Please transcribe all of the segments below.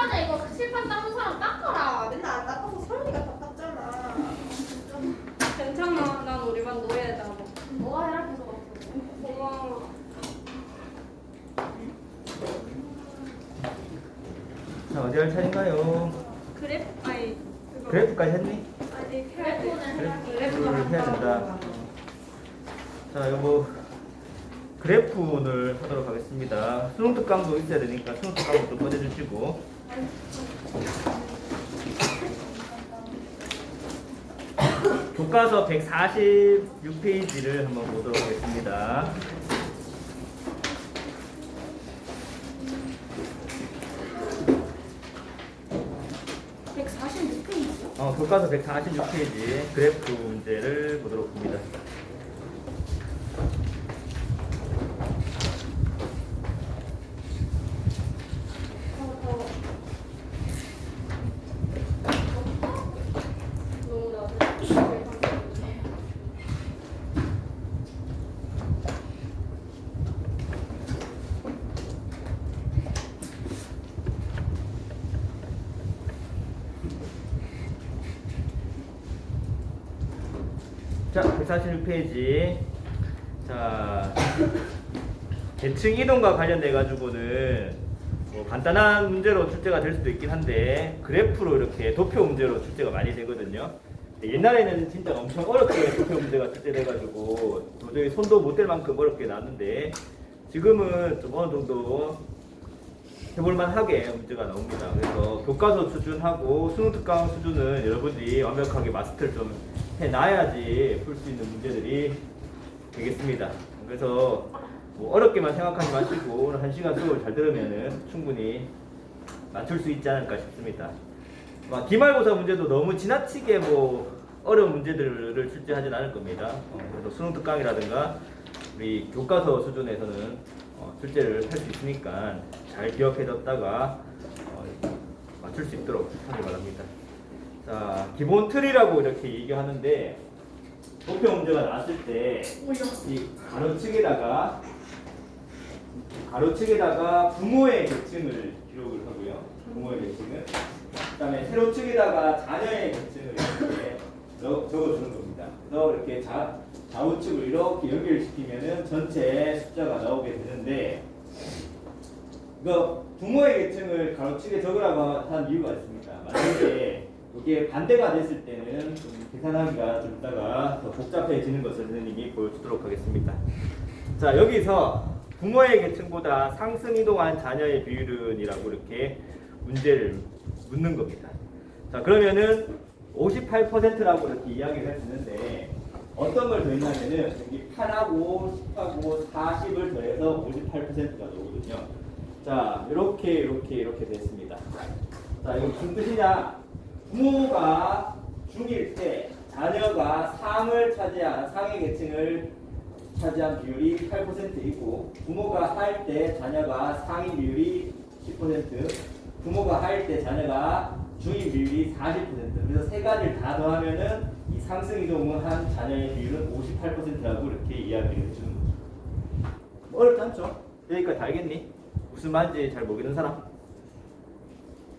시간에 이거 칠판 닦은 사람 닦아라. 맨날 안 닦아서 설미가 다 닦잖아. 괜찮아. 난 우리 반 노예다. 뭐가 해라 계속 없어. 고마워. 자, 어디 할 차례인가요? 그래프까지 했니? 아니 그래프를 해야 된다. 자, 이거 그래프를 하도록 하겠습니다. 수능 특강도 있어야 되니까 수능 특강도 좀 꺼내주시고. 교과서 146페이지를 한번 보도록 하겠습니다. 교과서 146페이지 그래프 문제를 보도록 합니다. 자, 146페이지. 자, 계층 이동과 관련돼 가지고는 뭐 간단한 문제로 출제가 될 수도 있긴 한데 그래프로 이렇게 도표 문제로 출제가 많이 되거든요. 옛날에는 진짜 엄청 어렵게 도표 문제가 출제돼 가지고 도저히 손도 못 댈 만큼 어렵게 나왔는데 지금은 좀 어느 정도 해볼만하게 문제가 나옵니다. 그래서 교과서 수준하고 수능 특강 수준은 여러분들이 완벽하게 마스터를 좀 해놔야지 풀 수 있는 문제들이 되겠습니다. 그래서 뭐 어렵게만 생각하지 마시고 오늘 1시간 수업을 잘 들으면은 충분히 맞출 수 있지 않을까 싶습니다. 기말고사 문제도 너무 지나치게 뭐 어려운 문제들을 출제하진 않을 겁니다. 그래서 수능 특강이라든가 우리 교과서 수준에서는 출제를 할 수 있으니까 잘 기억해뒀다가 맞출 수 있도록 하길 바랍니다. 자, 기본 틀이라고 이렇게 얘기하는데 도표 문제가 나왔을 때 이 가로측에다가 부모의 계층을 기록을 하고요. 부모의 계층을 그다음에 세로측에다가 자녀의 계층을 이렇게 적어주는 겁니다. 그래서 이렇게 좌우측을 이렇게 연결시키면은 전체 숫자가 나오게 되는데 이거 부모의 계층을 가로측에 적으라고 한 이유가 있습니다. 만약에 이게 반대가 됐을 때는 좀 계산하기가 좀 이따가 더 복잡해지는 것을 선생님이 보여주도록 하겠습니다. 자, 여기서 부모의 계층보다 상승 이동한 자녀의 비율은이라고 이렇게 문제를 묻는 겁니다. 자, 그러면은 58%라고 이렇게 이야기를 할 수 있는데 어떤 걸 더했냐면은 여기 8하고 10하고 40을 더해서 58%가 나오거든요. 자, 이렇게 됐습니다. 자, 이거 무슨 뜻이냐? 부모가 중일 때 자녀가 상의 계층을 차지한 비율이 8%이고 부모가 하일 때 자녀가 상위 비율이 10%, 부모가 하일 때 자녀가 중위 비율이 40%. 그래서 세 가지를 다 더하면은 이 상승 이동을 한 자녀의 비율은 58%라고 이렇게 이야기를 해주는 거죠. 어렵지 않죠? 여기까지 다 알겠니? 무슨 말인지 잘 모르겠는 사람?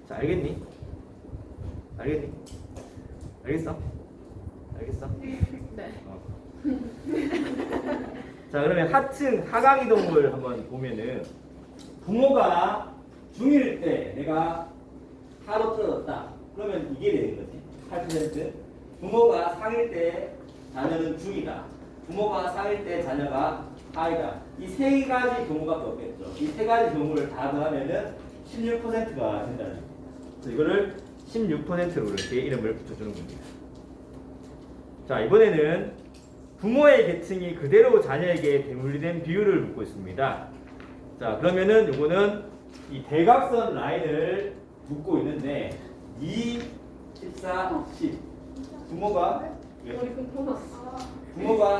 자, 알겠니? 알겠니? 알겠어? 알겠어? 네. 자, 그러면 하강 이동을 한번 보면은 부모가 중일 때 내가 하로 떨어졌다. 그러면 이게 되는 거지. 8%. 부모가 상일 때 자녀는 중이다. 부모가 상일 때 자녀가 하이다. 이 세 가지 경우가 없겠죠. 이 세 가지 경우를 다 더하면은 16%가 된다는 거죠. 그래서 이거를 16%로 이렇게 이름을 붙여주는 겁니다. 자, 이번에는 부모의 계층이 그대로 자녀에게 대물리된 비율을 묻고 있습니다. 자, 그러면은 이거는 이 대각선 라인을 묻고 있는데 2, 14, 10 부모가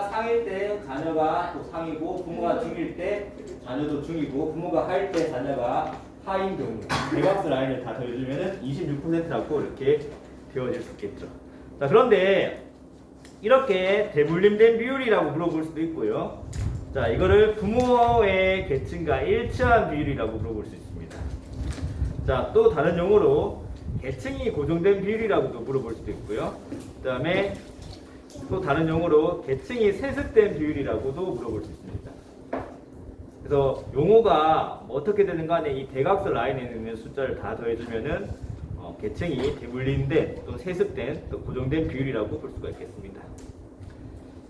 상일 때 자녀가 또 상이고 부모가 중일 때 자녀도 중이고 부모가 하일 때 자녀가 하인 경우 대각선 라인을 다 더해주면은 26%라고 이렇게 배워질 수 있겠죠. 자, 그런데 이렇게 대물림된 비율이라고 물어볼 수도 있고요. 자, 이거를 부모의 계층과 일치한 비율이라고 물어볼 수 있습니다. 자, 또 다른 용어로 계층이 고정된 비율이라고도 물어볼 수도 있고요. 그 다음에 또 다른 용어로 계층이 세습된 비율이라고도 물어볼 수 있습니다. 그래서 용어가 뭐 어떻게 되는 간에 이 대각선 라인에 있는 숫자를 다 더해주면은 계층이 대물림된 또 세습된 또 고정된 비율이라고 볼 수가 있겠습니다.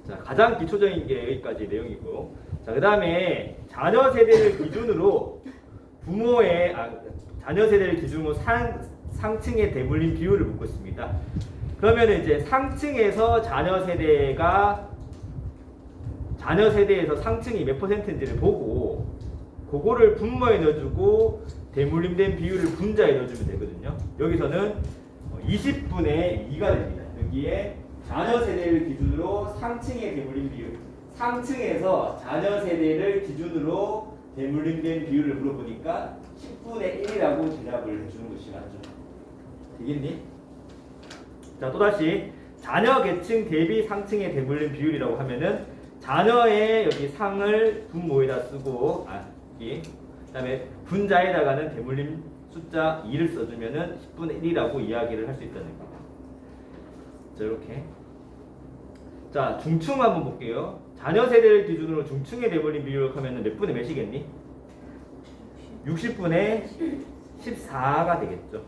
자, 가장 기초적인 게 여기까지 내용이고, 자, 그 다음에 자녀 세대를 기준으로 자녀 세대를 기준으로 상층의 대물림 비율을 묻고 있습니다. 그러면 이제 상층에서 자녀 세대에서 상층이 몇 %인지를 보고 그거를 분모에 넣어주고 대물림된 비율을 분자에 넣어주면 되거든요. 여기서는 20분의 2가 됩니다. 여기에 자녀 세대를 기준으로 상층의 대물림 비율, 상층에서 자녀 세대를 기준으로 대물림된 비율을 물어보니까 10분의 1이라고 대답을 해주는 것이 맞죠. 되겠니? 자, 또다시 자녀 계층 대비 상층의 대물림 비율이라고 하면은 자녀의 여기 상을 분모에다 쓰고 여기 그다음에 분자에다가는 대물림 숫자 2를 써주면은 10분의 1이라고 이야기를 할 수 있다는 겁니다. 자, 이렇게. 자, 중층 한번 볼게요. 자녀 세대를 기준으로 중층의 대물림 비율을 하면은 몇 분의 몇이겠니? 60분의 14가 되겠죠.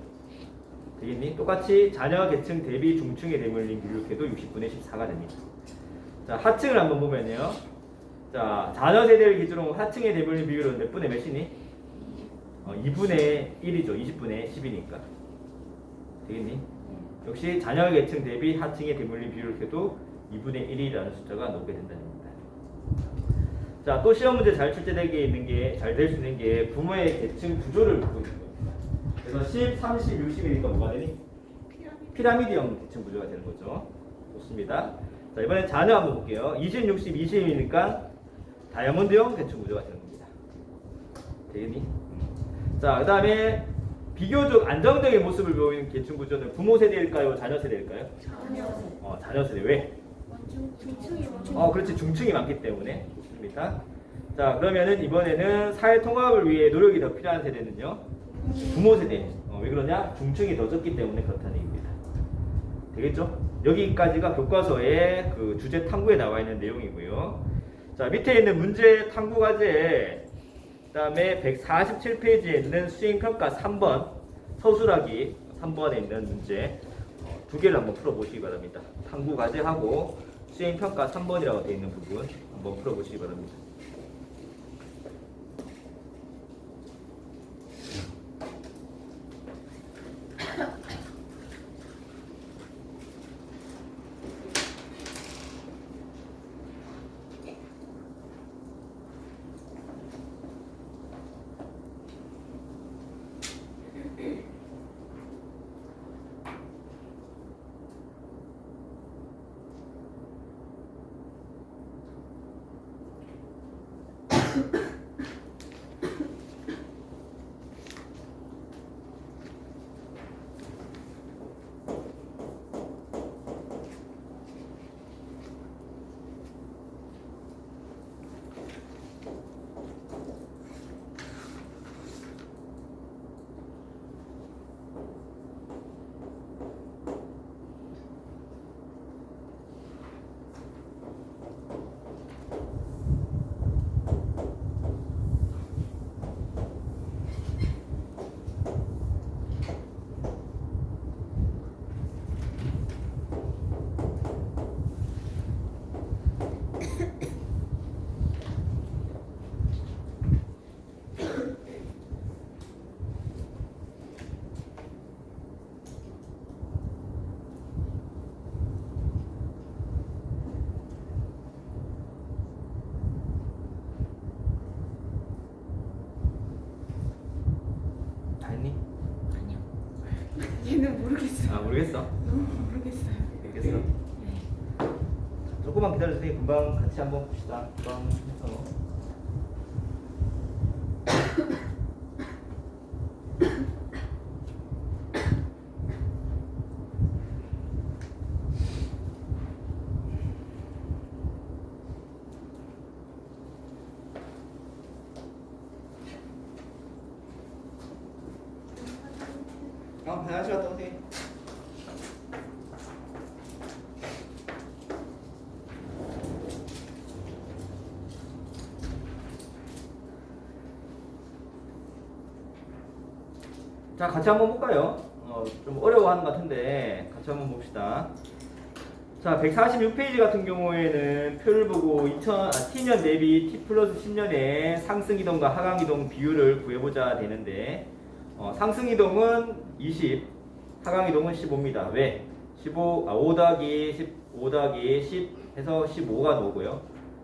되겠니? 똑같이 자녀 계층 대비 중층의 대물림 비율해도 60분의 14가 됩니다. 자, 하층을 한번 보면요. 자, 자녀 세대를 기준으로 하층의 대물림 비율은 몇 분의 몇이니? 2분의 1이죠. 20분의 10이니까. 되겠니? 역시 자녀 계층 대비 하층의 대물림 비율을 해도 2분의 1이라는 숫자가 나오게 된다는 겁니다. 자, 또 시험 문제 잘 출제되게 있는 게, 잘 될 수 있는 게 부모의 계층 구조를 묻고 있는 겁니다. 그래서 10, 30, 60이니까 뭐가 되니? 피라미드형 계층 구조가 되는 거죠. 좋습니다. 자, 이번엔 자녀 한번 볼게요. 20, 60, 20이니까 다이아몬드형 계층 구조가 되는 겁니다. 되겠니? 자, 그 다음에 비교적 안정적인 모습을 보이는 계층 구조는 부모 세대일까요? 자녀 세대일까요? 자녀 세대. 왜? 그렇지. 중층이 많기 때문에. 좋습니다. 자, 그러면은 이번에는 사회 통합을 위해 노력이 더 필요한 세대는요? 부모 세대. 왜 그러냐? 중층이 더 적기 때문에 그렇다는 얘기입니다. 되겠죠? 여기까지가 교과서의 그 주제 탐구에 나와 있는 내용이고요. 자, 밑에 있는 문제 탐구 과제, 그다음에 147페이지에 있는 수행평가 3번 서술하기 3번에 있는 문제 두 개를 한번 풀어보시기 바랍니다. 탐구 과제하고 수행평가 3번이라고 되어 있는 부분 한번 풀어보시기 바랍니다. 얘는 모르겠어요. 모르겠어? 모르겠어요. 알겠어? 조금만 기다려주세요. 금방 같이 한번 봅시다. 금방 해서. 화장실 갔다 오세요. 자, 같이 한번 볼까요? 좀 어려워하는 것 같은데 같이 한번 봅시다. 자, 146페이지 같은 경우에는 표를 보고 T년 대비 T 플러스 10년의 상승이동과 하강이동 비율을 구해보자 되는데 상승이동은 20, 하강이동은 15입니다. 왜? 5 더하기 15 더하기 10 해서 15가 나오고요.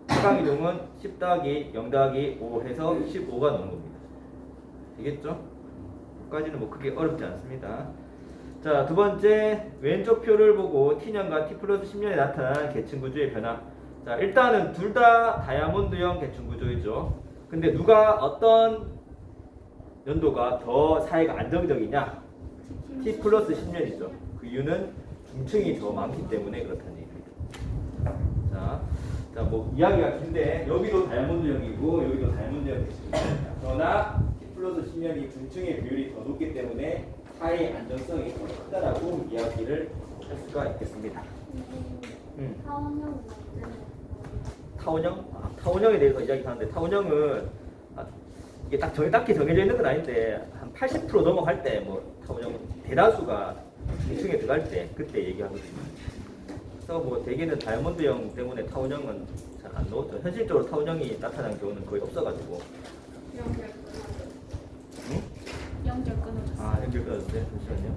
하강이동은 10 더하기 0 더하기 5 해서 15가 나오는 겁니다. 되겠죠? 여기까지는 뭐 크게 어렵지 않습니다. 자, 두 번째 왼쪽 표를 보고 T년과 T 플러스 10년에 나타난 계층 구조의 변화. 자, 일단은 둘 다 다이아몬드형 계층 구조이죠. 근데 누가 어떤 연도가 더 사이가 안정적이냐? T 플러스 10년이죠. 그 이유는 중층이 더 많기 때문에 그렇다는 얘기입니다. 자, 뭐 이야기가 긴데 여기도 다이아몬드형이고 여기도 다이아몬드형 계층입니다. 그러나 T 플러스 10년이 중층의 비율이 더 높기 때문에 사이 안정성이 더 크다라고 이야기를 할 수가 있겠습니다. 타원형 타원형? 타원형에 대해서 이야기하는데 타원형은 이게 딱히 정해져 있는 건 아닌데 한 80% 넘어갈 때 뭐 타원형 대다수가 중층에 들어갈 때 그때 얘기하거든요. 그래서 뭐 대개는 다이아몬드형 때문에 타원형은 잘 안 나오죠. 현실적으로 타원형이 나타난 경우는 거의 없어가지고. 연결 끊어졌어. 아, 연결 끊어졌어요? 잠시만요.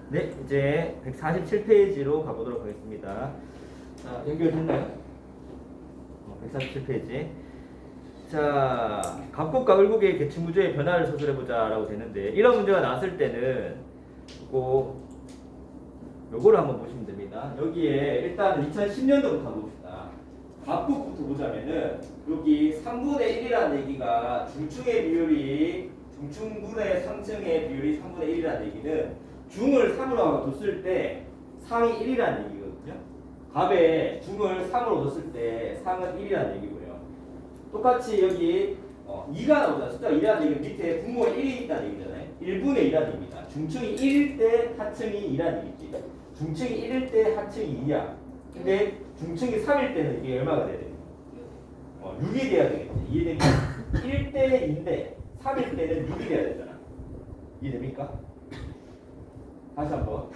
네, 이제 147페이지로 가보도록 하겠습니다. 자, 연결됐나요? 147페이지. 자, 갑국과 을국의 계층 구조의 변화를 서술해보자 라고 되는데 이런 문제가 나왔을 때는 요거를 한번 보시면 됩니다. 여기에 일단 2010년도부터 한번 봅시다. 갑국부터 보자면은 여기 3분의 1이라는 얘기가 중층의 비율이 중층분의 상층의 비율이 3분의 1이라는 얘기는 중을 3으로 뒀을 때 상이 1이라는 얘기거든요. 갑에 중을 3으로 뒀을 때 상은 1이라는 얘기고요. 똑같이 여기 2가 나오잖아. 숫자 2라는 얘기는 밑에 분모에 1이 있다는 얘기잖아요. 1분의 2라는 얘기입니다. 중층이 1일 때 하층이 2라는 얘기지. 중층이 1일 때 하층이 2야. 근데 중층이 3일 때는 이게 얼마가 돼야 돼? 6이 돼야 되겠지. 이해됩니까? 1 때 2인데 3일 때는 6이 돼야 되잖아. 이해됩니까? 다시 한번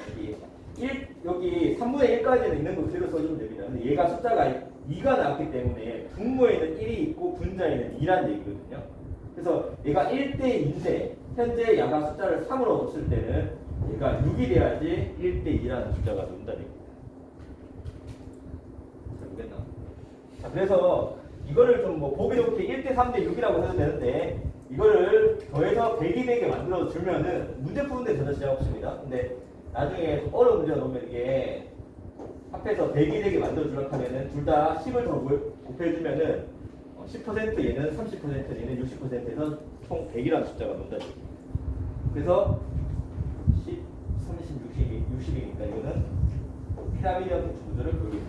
여기 3분의 1까지는 있는 거 그대로 써주면 됩니다. 근데 얘가 숫자가 2가 나왔기 때문에 분모에는 1이 있고 분자에는 2라는 얘기거든요. 그래서 얘가 1대 2인데 현재 야가 숫자를 3으로 뒀을 때는 얘가 6이 돼야지 1대 2라는 숫자가 나온다는 얘기입니다. 모르겠나? 자, 그래서 이거를 좀 뭐 보기 좋게 1대 3대 6이라고 해도 되는데 이거를 더해서 100이 되게 만들어 주면은 문제 푸는 데 전혀 지장 없습니다. 근데 나중에 좀 어려운 문제가 나오면 이게 합해서 100이 되게 만들어 주려고 하면은 둘 다 10을 더 곱해주면은 10% 얘는 30% 얘는 60%에서 총 100이라는 숫자가 나온다. 그래서 10, 30, 60이니까 이거는 피라미드형 구조를 그리는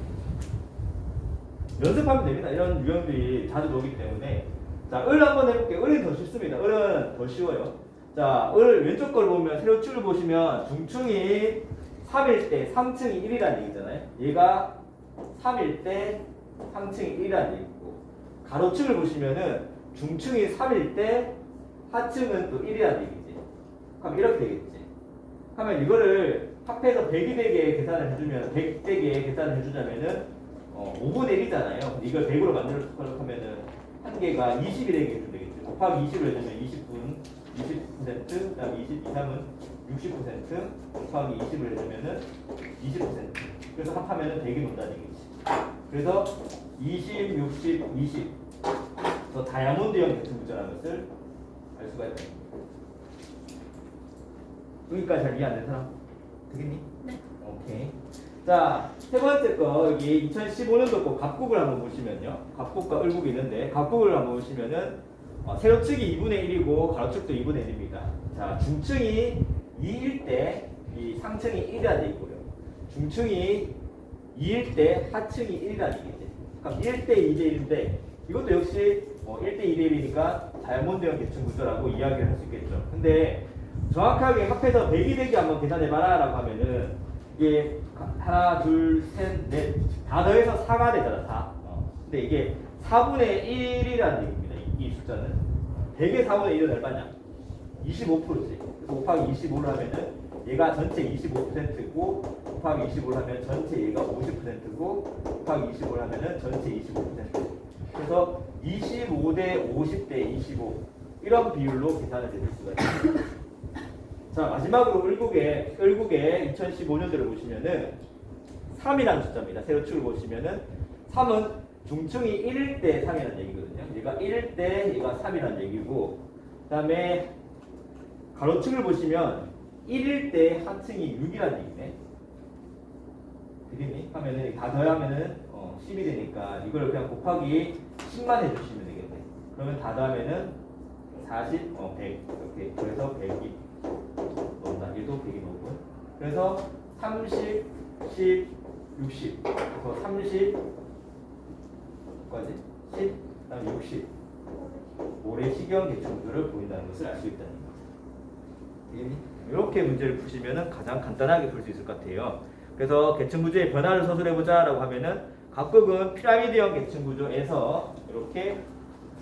연습하면 됩니다. 이런 유형들이 자주 나오기 때문에. 자, 을 한번 해볼게요. 을은 더 쉽습니다. 을은 더 쉬워요. 자, 을 왼쪽 걸 보면 세로축을 보시면 중층이 3일 때 상층이 1이라는 얘기잖아요. 얘가 3일 때 상층이 1이라는 얘기고, 가로축을 보시면은 중층이 3일 때 하층은 또 1이라는 얘기지. 그럼 이렇게 되겠지. 하면 이거를 합해서 100이 되게 계산을 해주면 100 되게 계산을 해주자면은 5분의 1이잖아요. 이걸 100으로 만들어주려고 하면은 한 개가 20이 되게 해주면 되겠지. 곱하기 20을 해주면 20분, 20%, 그 다음에 20, 2,3은 60%, 곱하기 20을 해주면은 20%. 그래서 합하면은 100이 논다는 얘기지. 그래서 20, 60, 20. 더 다이아몬드형 계층 구조라는 것을 알 수가 있다. 여기까지 잘 이해 안 된 사람? 되겠니? 네. 오케이. 자, 세 번째 거 여기 2015년도 거 갑국을 한번 보시면요. 갑국과 을국이 있는데 갑국을 한번 보시면은 세로축이 2분의 1이고 가로축도 2분의 1입니다. 자, 중층이 2일 때 이 상층이 1이라는 얘기고요. 중층이 2일 때 하층이 1이라는 얘기지. 그럼 1대 2대 1인데 이것도 역시 1대 2대 1이니까 다이아몬드형 계층 구조라고 이야기를 할 수 있겠죠. 근데 정확하게 합해서 100이 되기 한번 계산해봐라 라고 하면은 이게 하나, 둘, 셋, 넷 다 더해서 4가 되잖아. 4. 근데 이게 4분의 1이라는 얘기입니다. 이 숫자는 100의 4분의 1은 얼마냐? 25%지. 그래서 곱하기 25를 하면은 얘가 전체 25%고 곱하기 25를 하면 전체 얘가 50%고 곱하기 25를 하면은 전체 25%. 그래서 25대 50대 25 이런 비율로 계산을 해줄 수가 있습니다. 자, 마지막으로 을국의 2015년도를 보시면은 3이라는 숫자입니다. 세로축을 보시면은 3은 중층이 1일 때 3이라는 얘기거든요. 얘가 1일 때 얘가 3이라는 얘기고, 그 다음에 가로축을 보시면 1일 때 하층이 6이라는 얘기네. 되겠니? 하면은 다 더하면은 10이 되니까 이걸 그냥 곱하기 10만 해주시면 되겠네. 그러면 다 더하면은 40, 100 이렇게 그래서 100이 넣는다. 얘도 100이 넣고. 그래서 30, 10, 60. 그래서 30 까지 10, 그다음 60. 모래시경 계층구조를 보인다는 것을 알 수 있다는 거죠. 이렇게 문제를 푸시면은 가장 간단하게 풀 수 있을 것 같아요. 그래서 계층구조의 변화를 서술해보자라고 하면은 각국은 피라미드형 계층구조에서 이렇게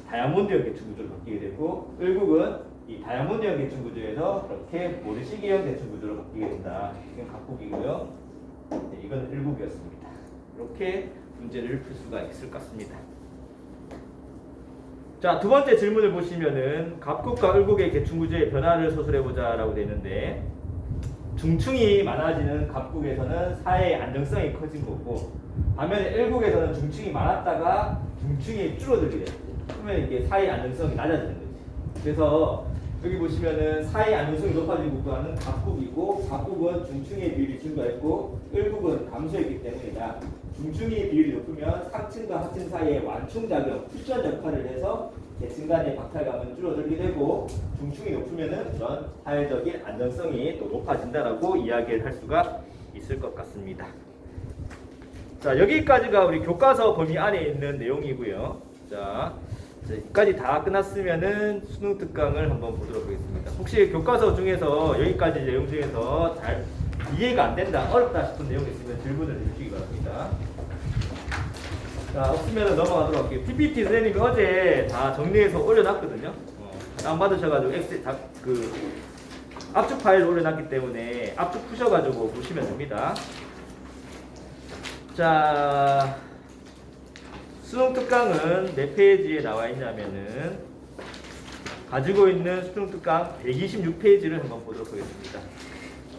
다이아몬드형 계층구조로 바뀌게 되고, 을국은 이 다이아몬드형 계층구조에서 이렇게 모래시계형 계층구조로 바뀌게 된다. 이건 각국이고요. 네, 이건 을국이었습니다. 이렇게 문제를 풀 수가 있을 것 같습니다. 자, 두 번째 질문을 보시면은 갑국과 을국의 계층구조의 변화를 서술해보자라고 되는데, 중층이 많아지는 갑국에서는 사회의 안정성이 커진 거고, 반면에 을국에서는 중층이 많았다가 중층이 줄어들게 돼요. 그러면 이게 사회의 안정성이 낮아지는 거지. 그래서 여기 보시면은 사회의 안정성이 높아진 국가는 갑국이고, 갑국은 중층의 비율이 증가했고 을국은 감소했기 때문이다. 중층의 비율이 높으면 상층과 하층 사이의 완충작용, 쿠션 역할을 해서 계층 간의 박탈감은 줄어들게 되고, 중층이 높으면은 그런 사회적인 안정성이 또 높아진다라고 이야기를 할 수가 있을 것 같습니다. 자, 여기까지가 우리 교과서 범위 안에 있는 내용이고요. 자, 여기까지 다 끝났으면은 수능 특강을 한번 보도록 하겠습니다. 혹시 교과서 중에서 여기까지 내용 중에서 잘 이해가 안 된다, 어렵다 싶은 내용이 있으면 질문을 해주시기 바랍니다. 자, 없으면 넘어가도록 할게요. PPT 선생님이 어제 다 정리해서 올려놨거든요. 다운받으셔가지고 압축 파일 올려놨기 때문에 압축 푸셔가지고 보시면 됩니다. 자, 수능 특강은 몇 페이지에 나와 있냐면은 가지고 있는 수능 특강 126페이지를 한번 보도록 하겠습니다.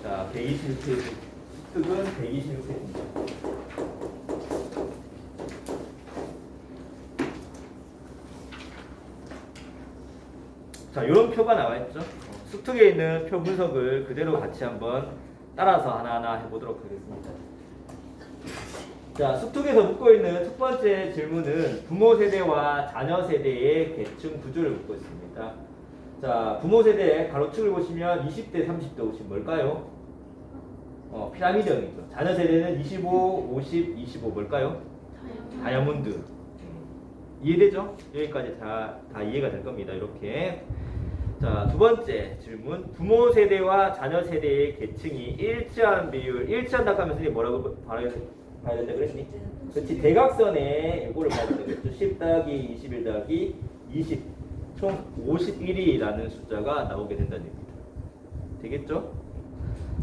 자, 126페이지. 특은 126페이지입니다. 자, 이런 표가 나와 있죠. 수특에 있는 표 분석을 그대로 같이 한번 따라서 하나하나 해보도록 하겠습니다. 자, 수특에서 묻고 있는 첫 번째 질문은 부모 세대와 자녀 세대의 계층 구조를 묻고 있습니다. 자, 부모 세대 가로축을 보시면 20대, 30대, 50 뭘까요? 피라미드형이죠. 자녀 세대는 25, 50, 25 뭘까요? 다이아몬드. 이해되죠? 여기까지 다 이해가 될 겁니다. 이렇게. 자, 두 번째 질문. 부모 세대와 자녀 세대의 계층이 일치한 비율. 일치한다고 하면 선생님 뭐라고 봐야 된다 그랬니? 그렇지. 대각선에 이거를 봐야 되겠죠. 10 더하기 21 더하기 20. 총 51이라는 숫자가 나오게 된다는 얘기입니다. 되겠죠?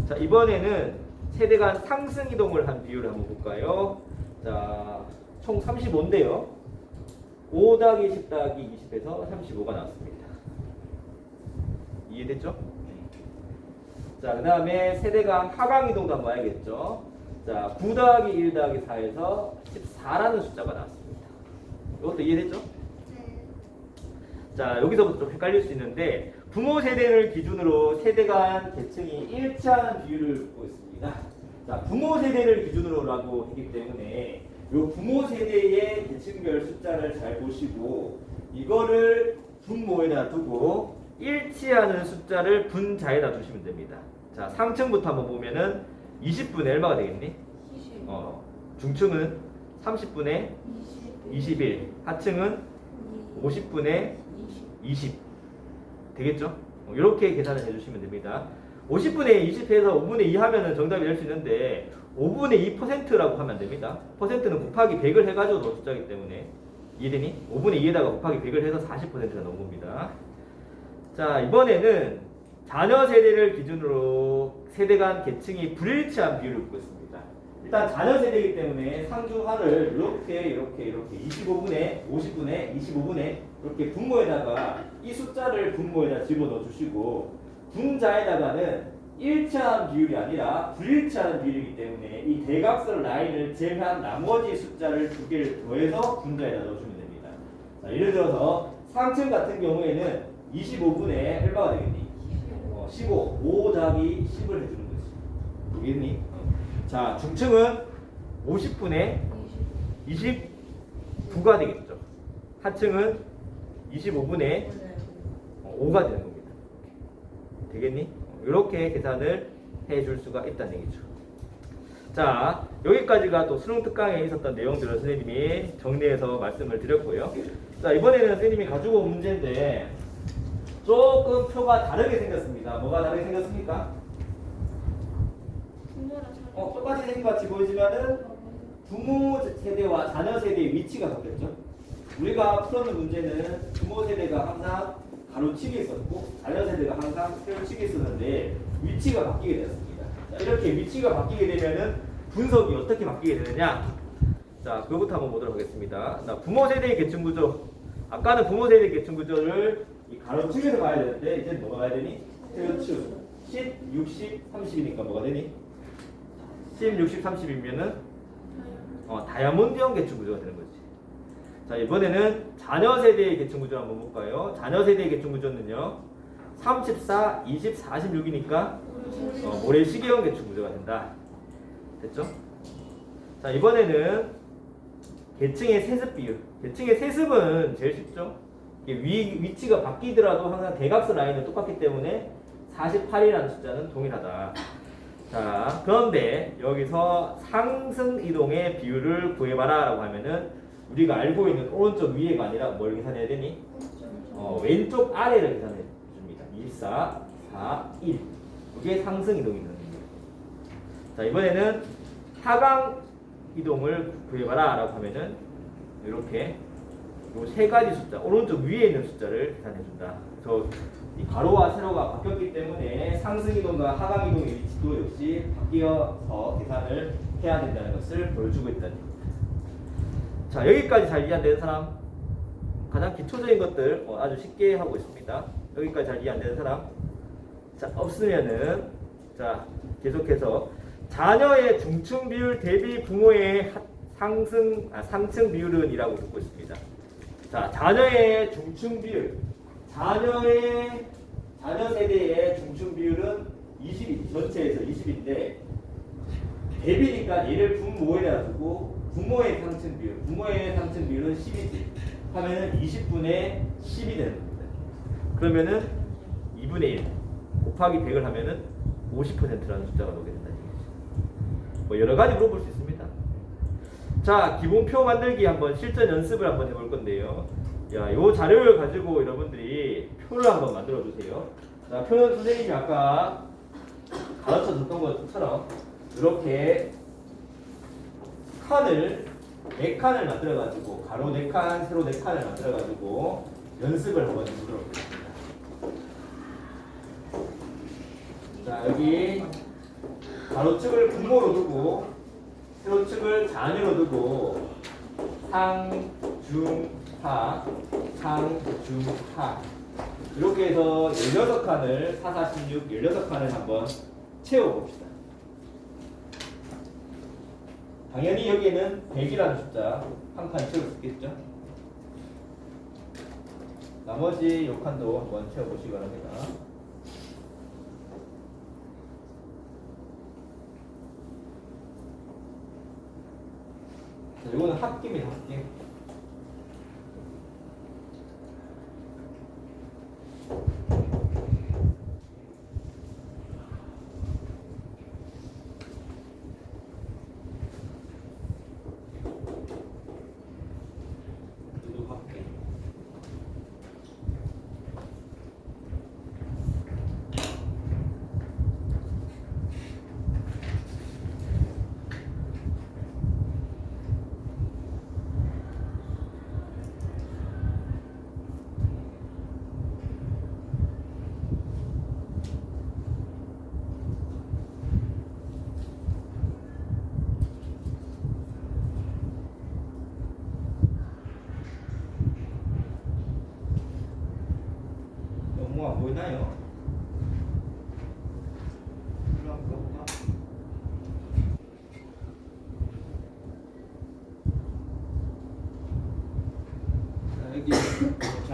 자, 이번에는 세대 간 상승 이동을 한 비율을 한번 볼까요? 자, 총 35인데요. 5 더하기 10 더하기 20에서 35가 나왔습니다. 이해됐죠? 자, 그 다음에 세대 간 하강 이동도 한번 봐야겠죠? 자, 9 더하기 1 더하기 4에서 14라는 숫자가 나왔습니다. 이것도 이해됐죠? 자, 여기서부터 좀 헷갈릴 수 있는데 부모 세대를 기준으로 세대 간 계층이 일치하는 비율을 묻고 있습니다. 자, 부모 세대를 기준으로라고 했기 때문에 이 부모 세대의 계층별 숫자를 잘 보시고 이거를 분모에다 두고 일치하는 숫자를 분자에다 두시면 됩니다. 자, 상층부터 한번 보면은 20분의 얼마가 되겠니? 20. 중층은 30분의 21, 하층은 50분의 20 되겠죠? 이렇게 계산을 해주시면 됩니다. 50분의 20해서 5분의 2 하면은 정답이 될 수 있는데 5분의 2%라고 하면 됩니다. 퍼센트는 곱하기 100을 해가지고 넣은 숫자이기 때문에 이해되니? 5분의 2에다가 곱하기 100을 해서 40%가 넣은 겁니다. 자, 이번에는 자녀 세대를 기준으로 세대 간 계층이 불일치한 비율을 묻고 있습니다. 일단 자녀 세대이기 때문에 상중하를 이렇게 25분의 50분의 25분의 이렇게 분모에다가 이 숫자를 분모에다 집어넣어 주시고 분자에다가는 일치한 비율이 아니라 불일치한 비율이기 때문에 이 대각선 라인을 제외한 나머지 숫자를 두 개를 더해서 분자에다 넣어주면 됩니다. 자, 예를 들어서 상층 같은 경우에는 25분의 얼마가 되겠니? 15, 5 더하기 10을 해주는 거지. 알겠니? 자, 중층은 50분의 29가 되겠죠. 하층은 25분의 5가 되는 겁니다. 되겠니? 이렇게 계산을 해줄 수가 있다는 얘기죠. 자, 여기까지가 또 수능 특강에 있었던 내용들을 선생님이 정리해서 말씀을 드렸고요. 자, 이번에는 선생님이 가지고 온 문제인데 조금 표가 다르게 생겼습니다. 뭐가 다르게 생겼습니까? 똑같이 생긴 것 같이 보이지만은 부모 세대와 자녀 세대의 위치가 바뀌었죠. 우리가 풀었는 문제는 부모 세대가 항상 가로치기 있었고 자녀 세대가 항상 세로치기 있었는데 위치가 바뀌게 되었습니다. 자, 이렇게 위치가 바뀌게 되면은 분석이 어떻게 바뀌게 되느냐? 자, 그거부터 한번 보도록 하겠습니다. 자, 부모 세대의 계층 구조. 아까는 부모 세대의 계층 구조를 이 가로축에서 봐야 되는데 이제 뭐가 가야 되니? 세로축. 10, 60, 30이니까 뭐가 되니? 10, 60, 30이면은 다이아몬드형 계층 구조가 되는 거지. 자, 이번에는 자녀 세대의 계층 구조 한번 볼까요? 자녀 세대의 계층 구조는요. 34, 20, 46이니까 모래시계형 계층 구조가 된다. 됐죠? 자, 이번에는 계층의 세습 비율. 계층의 세습은 제일 쉽죠? 위치가 바뀌더라도 항상 대각선 라인은 똑같기 때문에 48이라는 숫자는 동일하다. 자, 그런데 여기서 상승 이동의 비율을 구해봐라 라고 하면은 우리가 알고 있는 오른쪽 위에가 아니라 뭘 계산해야 되니? 왼쪽 아래를 계산해 줍니다. 24, 4, 1. 이게 상승 이동이 되는 겁니다. 자, 이번에는 하강 이동을 구해봐라 라고 하면은 이렇게 요 세 가지 숫자, 오른쪽 위에 있는 숫자를 계산해 준다. 그래서 이 가로와 세로가 바뀌었기 때문에 상승 이동과 하강 이동의 위치도 역시 바뀌어서 계산을 해야 된다는 것을 보여주고 있다는 겁니다. 자, 여기까지 잘 이해 안 되는 사람? 가장 기초적인 것들 아주 쉽게 하고 있습니다. 여기까지 잘 이해 안 되는 사람? 자, 없으면은 자, 계속해서 자녀의 중층 비율 대비 부모의 상층 비율은 이라고 듣고 있습니다. 자, 자녀의 중층 비율, 자녀 세대의 중층 비율은 20이 전체에서 20인데 대비니까 얘를 부모에다 두고 부모의 상층 비율은 10이지 하면은 20분의 10이 되는 겁니다. 그러면은 2분의 1 곱하기 100을 하면은 50%라는 숫자가 나오게 된다는 얘기죠. 뭐 여러 가지 물어볼 수 있습니다. 자, 기본표 만들기 한번 실전 연습을 한번 해볼 건데요. 야, 요 자료를 가지고 여러분들이 표를 한번 만들어 주세요. 자, 표는 선생님이 아까 가르쳐 줬던 것처럼 이렇게 칸을 4칸을 만들어 가지고 가로 4칸, 세로 4칸을 만들어 가지고 연습을 한번 해보도록 하겠습니다. 자, 여기 가로축을 분모로 두고 세로축을 잔위로 두고 상, 중, 하, 상, 중, 하 이렇게 해서 16칸을 4, 4, 16, 16칸을 한번 채워봅시다. 당연히 여기에는 100이라는 숫자 한 칸 채울 수 있겠죠? 나머지 요 칸도 한번 채워보시기 바랍니다. 자, 이거는 합기입니다. 합기.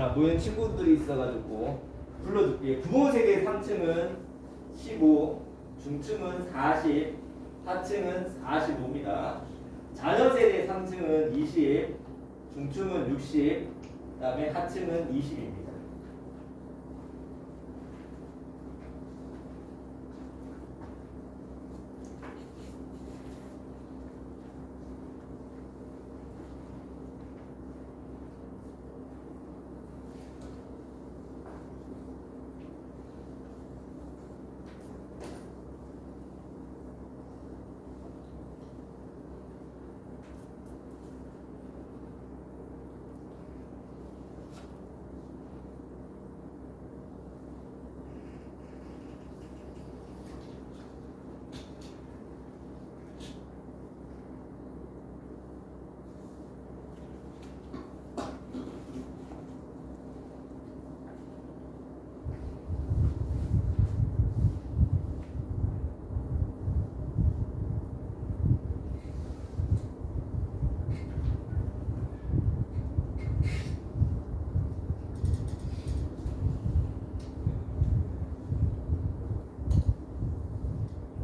자, 모이는 친구들이 있어가지고 불러줄게요. 부모 세대 상층은 15, 중층은 40, 하층은 45입니다. 자녀 세대 상층은 20, 중층은 60, 그 다음에 하층은 20입니다.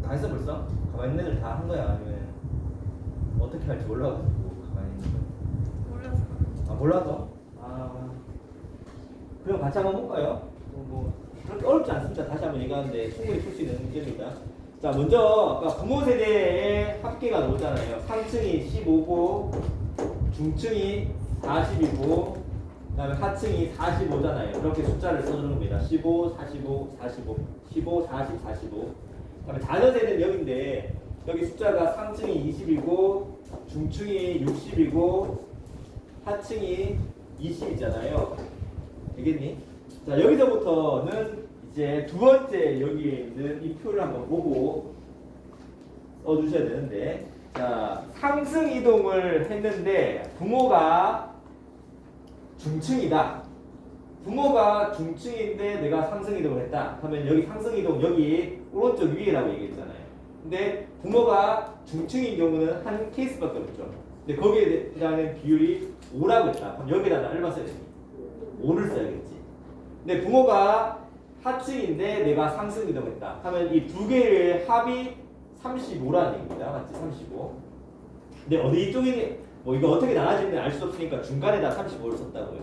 다 했어 벌써? 가만히 있는 애들 다 한 거야? 아니면 어떻게 할지 몰라가지고 가만히 있는 거야? 몰라서. 아 몰라서? 아 그럼 같이 한번 볼까요? 뭐 그렇게 어렵지 않습니다. 다시 한번 얘기하는데 충분히 풀 수 있는 문제입니다. 자 먼저 아까 부모 세대의 합계가 나오잖아요. 상층이 15고 중층이 40이고 그 다음에 하층이 45잖아요. 이렇게 숫자를 써주는 겁니다. 15, 45, 45, 15, 40, 45. 그다음에 자녀 세대는 여기인데 여기 숫자가 상층이 20이고 중층이 60이고 하층이 20이잖아요. 되겠니? 자 여기서부터는 이제 두 번째 여기에 있는 이 표를 한번 보고 써주셔야 되는데 자 상승 이동을 했는데 부모가 중층이다. 부모가 중층인데 내가 상승 이동을 했다. 하면 여기 상승 이동 여기 오른쪽 위에라고 얘기했잖아요. 근데 부모가 중층인 경우는 한 케이스밖에 없죠. 근데 거기에 대한 비율이 5라고 했다. 그럼 여기다 얼마 써야 되니? 5를 써야겠지. 근데 부모가 하층인데 내가 상승 이동했다. 하면 이 두 개의 합이 35라는 얘기입니다. 맞지? 35. 근데 어디 쪽이 뭐 이거 어떻게 나눠지는지 알 수 없으니까 중간에다 35를 썼다고요.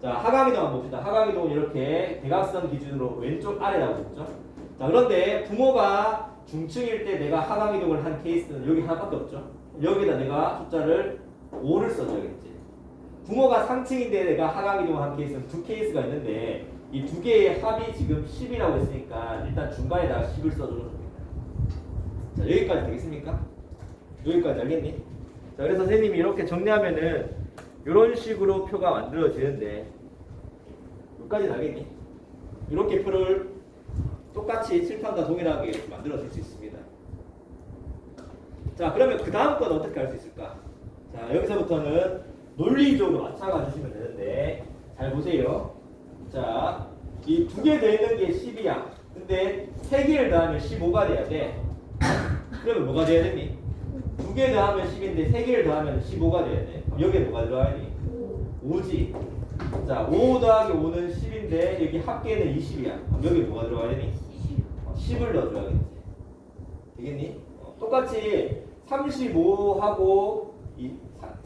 자 하강이동 한번 봅시다. 하강이동은 이렇게 대각선 기준으로 왼쪽 아래라고 했죠. 자 그런데 부모가 중층일 때 내가 하강이동을 한 케이스는 여기 하나밖에 없죠. 여기다 내가 숫자를 5를 써줘야겠지. 부모가 상층인데 내가 하강이동을 한 케이스는 두 케이스가 있는데 이 두 개의 합이 지금 10이라고 했으니까 일단 중간에다가 10을 써주는 겁니다. 자 여기까지 되겠습니까? 여기까지 알겠니? 자 그래서 선생님이 이렇게 정리하면은 이런 식으로 표가 만들어지는데 여기까지는 알겠니? 이렇게 표를 똑같이 칠판과 동일하게 이렇게 만들어질 수 있습니다. 자 그러면 그 다음 건 어떻게 할 수 있을까? 자 여기서부터는 논리적으로 맞춰가 주시면 되는데 잘 보세요. 자 이 두 개 더 있는 게 10이야. 근데 3개를 더하면 15가 돼야 돼. 그러면 뭐가 돼야 되니? 2개 더하면 10인데 3개를 더하면 15가 돼야 돼. 그럼 여기에 뭐가 들어가야 되니? 5지. 자 5 더하기 5는 10인데 여기 합계는 20이야. 그럼 여기에 뭐가 들어가야 되니? 10을 넣어줘야겠지. 되겠니? 똑같이 35하고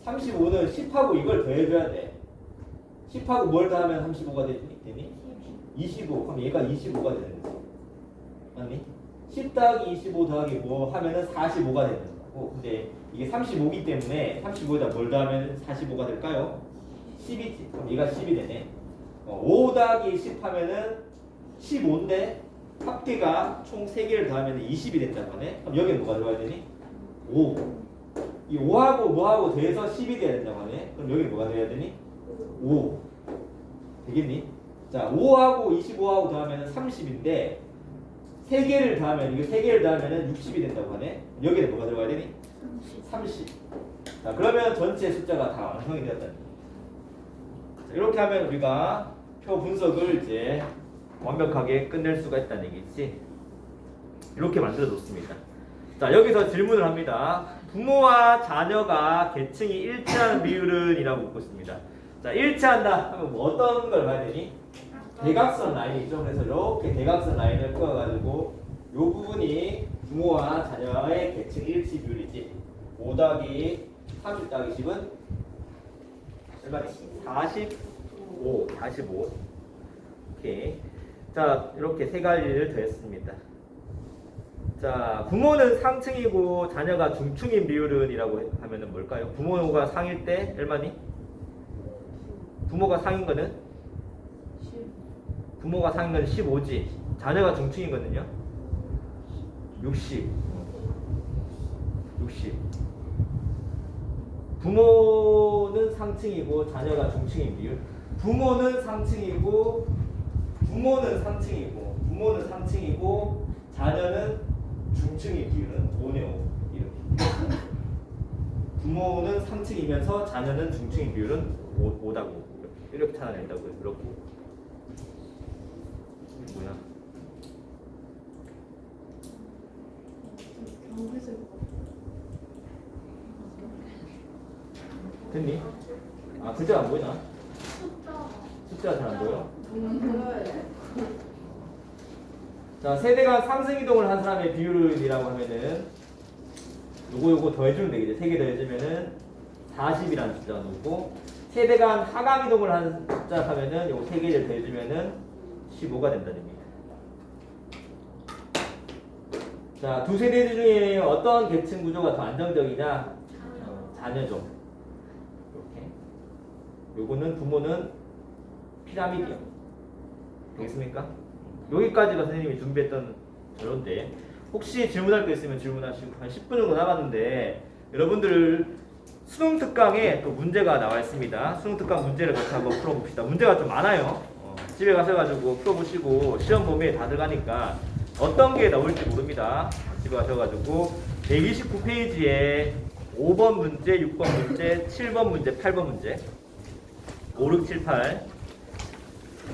35는 10하고 이걸 더해줘야 돼. 10하고 뭘 더하면 35가 되니? 25. 그럼 얘가 25가 되는 거지. 맞니? 10 더하기 25 더하기 뭐 하면은 45가 되는 거고. 근데 이게 35이기 때문에 35에다 뭘 더하면 45가 될까요? 10이지. 그럼 얘가 10이 되네. 5 더하기 10 하면은 15인데 합계가 총 3개를 더하면 20이 된다고 하네. 그럼 여기에 뭐가 들어가야 되니? 5. 이 5하고 뭐하고 더해서 10이 돼야 된다고 하네. 그럼 여기에 뭐가 돼야 되니? 5. 되겠니? 자, 5하고 25하고 더하면 30인데 3개를 더하면 이거 3개를 더하면 60이 된다고 하네. 여기에 뭐가 들어가야 되니? 30. 자, 그러면 전체 숫자가 다 완성이 되었다. 자, 이렇게 하면 우리가 표 분석을 이제 완벽하게 끝낼 수가 있다는 얘기지. 이렇게 만들어 놓습니다. 자, 여기서 질문을 합니다. 부모와 자녀가 계층이 일치하는 비율은 이라고 묻고 있습니다. 자, 일치한다 하면 뭐 어떤 걸 봐야 되니? 대각선 라인이죠. 그래서 이렇게 대각선 라인을 그어가지고 이 부분이 부모와 자녀의 계층 일치 비율이지. 5 더하기 30 더하기 10은 얼마니? 45. 오케이. 자, 이렇게 세 가지를 더했습니다. 자, 부모는 상층이고 자녀가 중층인 비율은이라고 하면은 뭘까요? 부모가 상일 때 얼마니? 부모가 상인 거는? 부모가 상인 건 15지. 자녀가 중층이거든요. 60. 부모는 상층이고 자녀가 중층인 비율. 부모는 상층이고 자녀는 중층인 비율은 5네 5. 이렇게. 부모는 상층이면서 자녀는 중층인 비율은 5다고. 이렇게 찾아낸다고요. 이렇게. 뭐야? 됐니? 아, 글자가 안 보이나? 숫자가 잘 안 보여? 자, 세대간 상승 이동을 한 사람의 비율이라고 하면은 요거 더해주면 되겠죠. 3개 더해주면은 40이라는 숫자가 나오고, 세대간 하강 이동을 한 숫자 하면은 요거 3개를 더해주면은 15가 된다는 얘기입니다. 자, 두 세대 중에 어떤 계층 구조가 더 안정적이냐? 자녀죠. 이렇게. 요거는 부모는 피라미드요. 되겠습니까? 여기까지가 선생님이 준비했던 자료인데, 혹시 질문할 거 있으면 질문하시고. 한 10분 정도 남았는데 여러분들 수능 특강에 또 문제가 나와 있습니다. 수능 특강 문제를 같이 한번 풀어봅시다. 문제가 좀 많아요. 집에 가셔가지고 풀어보시고, 시험 범위에 다 들어가니까 어떤 게 나올지 모릅니다. 집에 가셔가지고 129페이지에 5번 문제, 6번 문제, 7번 문제, 8번 문제, 5, 6, 7, 8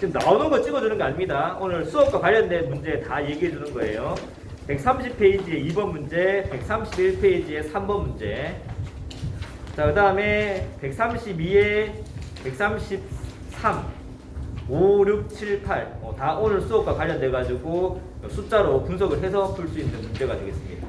지금 나오는 거 찍어주는 게 아닙니다. 오늘 수업과 관련된 문제 다 얘기해 주는 거예요. 130페이지에 2번 문제, 131페이지에 3번 문제. 자, 그 다음에 132에 133, 5, 6, 7, 8. 다 오늘 수업과 관련돼 가지고 숫자로 분석을 해서 풀 수 있는 문제가 되겠습니다.